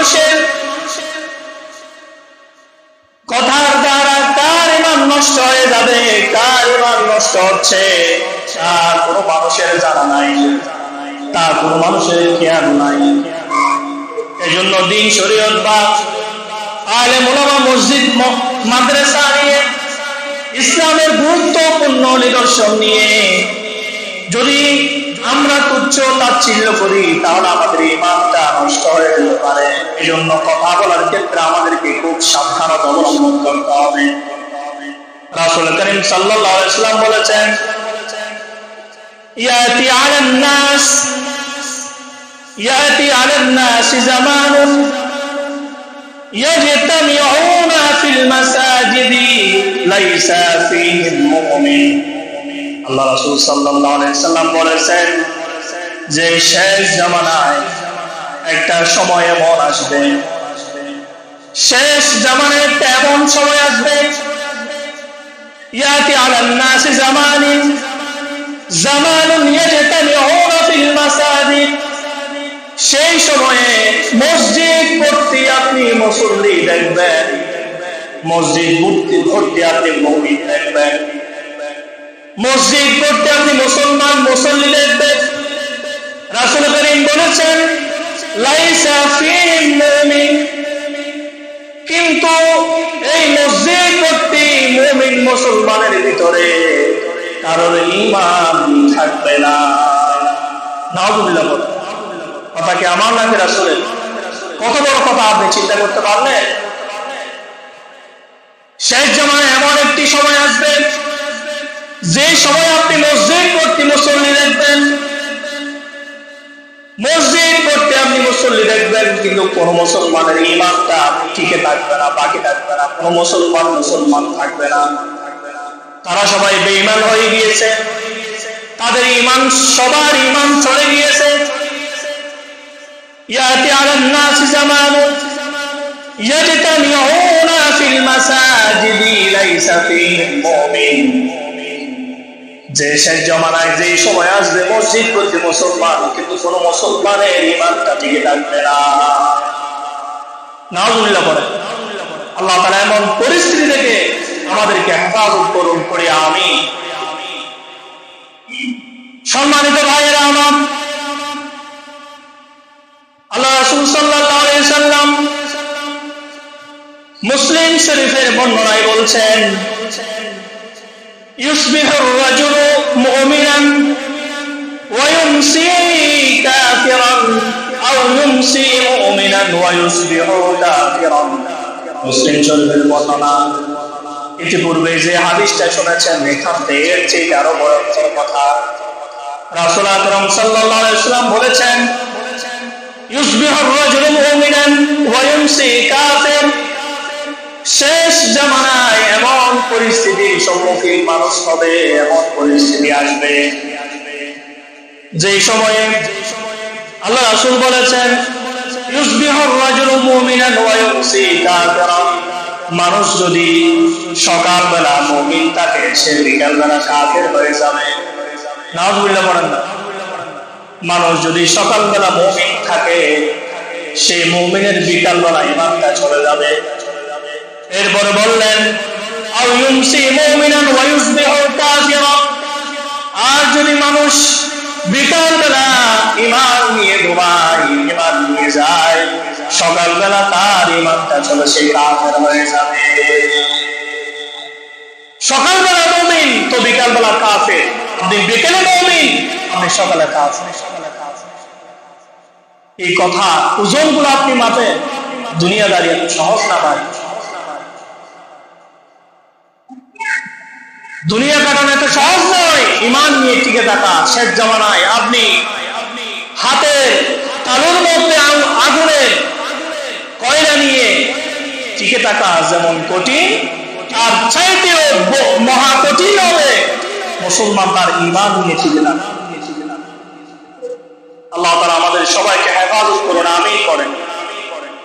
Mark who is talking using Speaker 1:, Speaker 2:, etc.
Speaker 1: মানুষের কথার দ্বারা কার ঈমান নষ্ট হয়ে যাবে, কার ঈমান নষ্ট হচ্ছে, তা কোনো মানুষের জানা নাই, তা কোনো মানুষের জ্ঞান নাই। এজন্য দিন শরীয়ত বা আলেম ওলামা মসজিদ মাদ্রাসা নিয়ে ইসলামের গুরুত্বপূর্ণ নিদর্শন নিয়ে যদি আমরা তুচ্ছ তাচ্ছিল্য করি তাহলে আমাদের ঈমানটা নষ্ট হয়ে যেতে পারে। এজন্য কথা বলার ক্ষেত্রে আমাদেরকে খুব সাবধানতা অবলম্বন করতে হবে। রাসূল করিম সাল্লাল্লাহু আলাইহি ওয়াসাল্লাম বলেছেন, ইয়াতি আলান নাস জামানুন ইয়াজতামিউনা ফিল মাসাজিদি লাইসা ফীহিম মুমিন। আল্লাহ রাসূল সাল্লাল্লাহু আলাইহি ওয়াসাল্লাম বলেছেন যে শেষ জামানায় একটা সময় এমন আসবে, শেষ জামানায় একটা এমন সময় আসবে, ইয়াতি আলান নাস জামানুন ইয়াজতামিউনা ফিল মাসাজিদ, সেই সময়ে মসজিদ ভর্তি আপনি মুসল্লি দেখবেন, মসজিদ ভর্তি আপনি মুমিন দেখবেন, মসজিদ ভর্তি আপনি মুসলমান মুসল্লি দেখবেন। রাসূল করিম বলেছেন লাইসা ফীহিম মুমিন, কিন্তু এই মসজিদ ভর্তি মুমিন মুসলমানের ভিতরে কারোর ঈমান থাকবে না। নাউযুবিল্লাহ। কথা কি আমার নাকি রাসূলের? কত বড় কথা আপনি চিন্তা করতে পারলেন? শেষ জামানায় এমন একটি সময় আসবে যে সময় আপনি মসজিদ ভর্তি মুসল্লি দেখবেন, মসজিদ ভর্তি আপনি মুসল্লি দেখবেন, কিন্তু কোন মুসলমানের ঈমানটা টিকে থাকবে না, বাকি থাকবে না, কোন মুসলমান থাকবে না। তারা সবাই বেঈমান হয়ে গিয়েছে, তাদের ঈমান, সবার ঈমান চলে গিয়েছে। ইয়াতি আলান নাস জামানুন ইয়াজতামিউনা ফিল মাসাজিদি লাইসা ফীহিম মুমিন, যে শেষ জামানায় যে সময় আসবে মসজিদ ভর্তি মুসলমান, কিন্তু কোন মুসলমানের ঈমানটা টিকে থাকবে না। নাউযুবিল্লাহ বলেন। আল্লাহ তাআলা এমন পরিস্থিতি থেকে আমাদেরকে হেফাজত করুন, করে আমিন। সম্মানিত ভাইয়েরা আমার, আল্লাহ রাসূল সাল্লাল্লাহু আলাইহি ওয়াসাল্লাম মুসলিম শরীফের বর্ণনায় বলছেন, ইউসবিহুর রাজুলু মুমিনান ওয়া ইউমসি কাফিরান আও ইউমসি মুমিনান ওয়া ইউসবিহু কাফিরান। মুসলিম শরীফের বর্ণনা। ইতিপূর্বে যে হাদিসটা শুনেছেন এখান থেকে এর চেয়ে আরো বড় কথা। রাসূল আকরাম সাল্লাল্লাহু আলাইহি ওয়াসাল্লাম বলেছেন, ইউসবিহুর রাজুলু মুমিনান ওয়া ইউমসি কাফির, শেষ জামানায় এমন পরিস্থিতির সম্মুখীন মানুষ হবে, এমন পরিস্থিতি আসবে যে সময়ে আল্লাহ রাসূল বলেছেন, ইউসবিহুর রাজুলু মুমিনান ওয়া ইউমসি কাফিরান, মানুষ যদি সকালবেলা মুমিন থাকে সে বিকালবেলা কাফের হয়ে যাবে। নাউযুবিল্লাহ বলেন না। মানুষ যদি সকালবেলা মুমিন থাকে সে মুমিনের বিকালবেলা ঈমানটা চলে যাবে। এরপরে বললেন, আও ইউমসি মুমিনান ওয়া ইউসবিহু কাফিরান, আর যদি মানুষ বিকালবেলা ঈমান নিয়ে ঘুমায়, ঈমান নিয়ে যায়, সকালবেলা তার ঈমানটা চলে সে কাফের হয়ে যাবে। সকালবেলা মুমিন তো বিকালবেলা কাফের, আপনি বিকেলে মুমিন আপনি সকালে কাফের। এই কথা ওজনগুলো আপনি মাপেন, দুনিয়াদারি এত সহজ না ভাই। দুনিয়া কাটানো এত সহজ নয়। ঈমান নিয়ে টিকে থাকা শেষ জামানায় আপনি হাতের তালুর মধ্যে আগুনের কয়লা নিয়ে টিকে থাকা যেমন কঠিন, তার চাইতেও মহা কঠিন হবে মুসলমান তার ঈমান নিয়ে টিকে থাকা। আল্লাহ তাআলা আমাদের সবাইকে হেফাজত করুন, আমিন করেন।